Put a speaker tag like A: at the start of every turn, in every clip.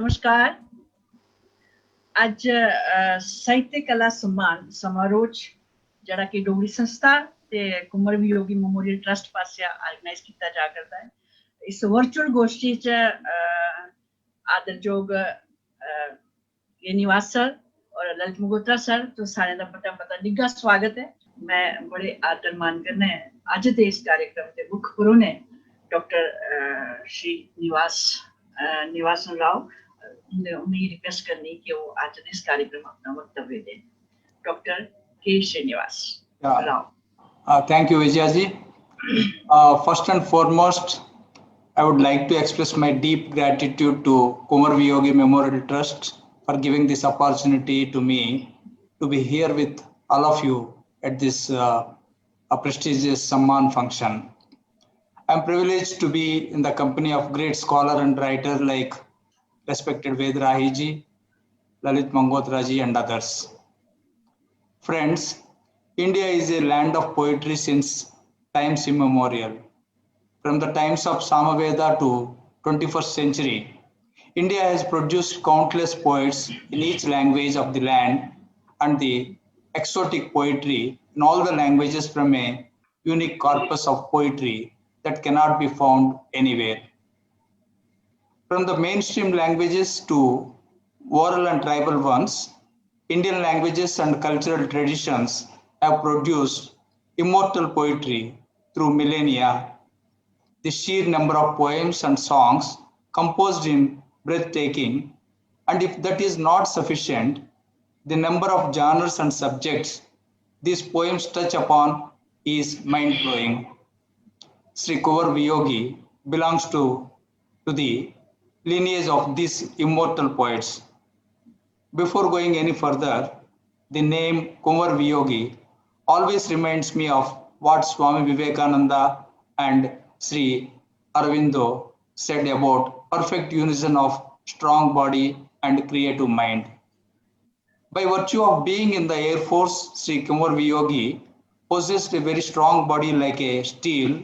A: नमस्कार। आज साहित्य कला सम्मान समारोह जरा कि डोगरी संस्था ते कुंवर वियोगी मेमोरियल ट्रस्ट पास ऑर्गेनाइज किया जा करता है। इस वर्चुअल गोष्ठी च आदरयोग श्रीनिवास सर और ललित मगोत्रा सर तो सारे का पता निग्गा स्वागत है। मैं बड़े आदर मान करने अज के इस कार्यक्रम के मुख्य पुरो ने डॉक्टर श्री निवास राव उन्हें रिक्वेस्ट करनी कि वो आज के इस कार्यक्रम में अपना वक्तव्य दें। डॉक्टर के Srinivas Rao.
B: Thank you, Vijaya ji. First and foremost, I would like to express my deep gratitude to Kunwar Viyogi Memorial Trust for giving this opportunity to me to be here with all of you at this prestigious Samman function. I am privileged to be in the company of great scholar and writer like respected Rahi ji, Lalit Mangotra ji and others. Friends, India is a land of poetry since times immemorial. From the times of Samaveda to 21st century, India has produced countless poets in each language of the land and the exotic poetry in all the languages from a unique corpus of poetry that cannot be found anywhere. From the mainstream languages to oral and tribal ones, Indian languages and cultural traditions have produced immortal poetry through millennia. The sheer number of poems and songs composed is breathtaking, and if that is not sufficient, the number of genres and subjects these poems touch upon is mind-blowing. Sri Kunwar Viyogi belongs to the lineage of these immortal poets. Before going any further, the name Kunwar Viyogi always reminds me of what Swami Vivekananda and Sri Aurobindo said about perfect unison of strong body and creative mind. By virtue of being in the Air Force, Sri Kunwar Viyogi possessed a very strong body like a steel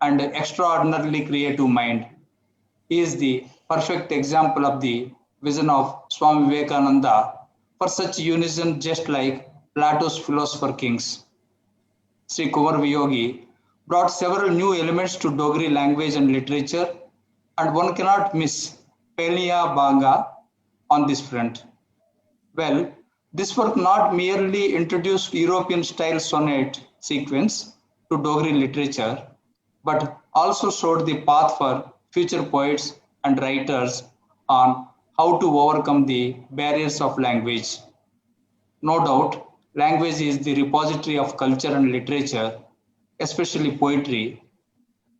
B: and extraordinarily creative mind. He is the perfect example of the vision of Swami Vivekananda for such unison, just like Plato's philosopher kings. Sri Kunwar Viyogi brought several new elements to Dogri language and literature, and one cannot miss Pelniya Banga on this front. Well, this work not merely introduced European-style sonnet sequence to Dogri literature, but also showed the path for future poets and writers on how to overcome the barriers of language. No doubt, language is the repository of culture and literature, especially poetry,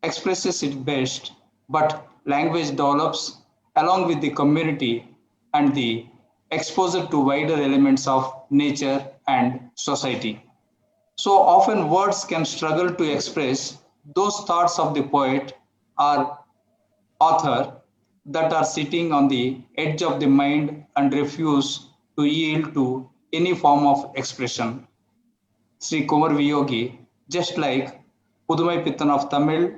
B: expresses it best, but language develops along with the community and the exposure to wider elements of nature and society. So often words can struggle to express those thoughts of the poet or author that are sitting on the edge of the mind and refuse to yield to any form of expression. Sri Kunwar Viyogi, just like Pudumai Pittan of Tamil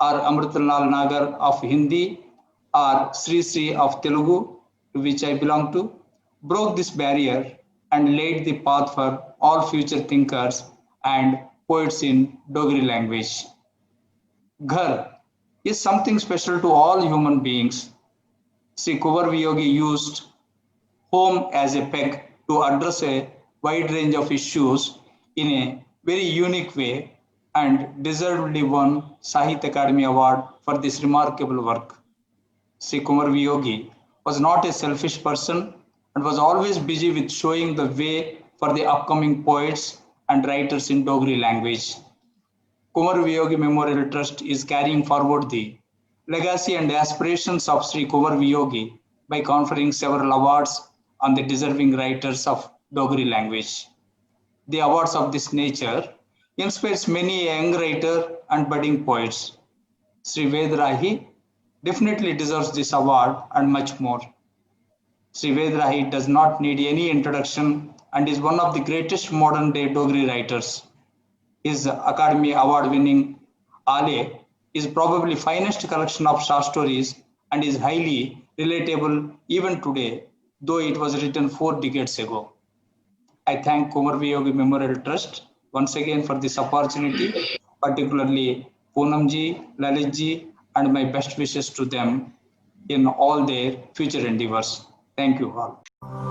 B: or Amritalal Nagar of Hindi or Sri Sri of Telugu, to which I belong to, broke this barrier and laid the path for all future thinkers and poets in Dogri language. Ghar is something special to all human beings. Sri Kunwar Viyogi used home as a peg to address a wide range of issues in a very unique way and deservedly won Sahitya Akademi award for this remarkable work. Sri Kunwar Viyogi was not a selfish person and was always busy with showing the way for the upcoming poets and writers in Dogri language. Kunwar Viyogi Memorial Trust is carrying forward the legacy and aspirations of Sri Kunwar Viyogi by conferring several awards on the deserving writers of Dogri language. The awards of this nature inspires many young writers and budding poets. Sri Rahi definitely deserves this award and much more. Sri Rahi does not need any introduction and is one of the greatest modern day Dogri writers. His Academy Award winning Ale is probably finest collection of short stories and is highly relatable even today, though it was written 4 decades ago. I thank Kunwar Viyogi Memorial Trust once again for this opportunity, particularly Poonamji, Lalitji, and my best wishes to them in all their future endeavors. Thank you all.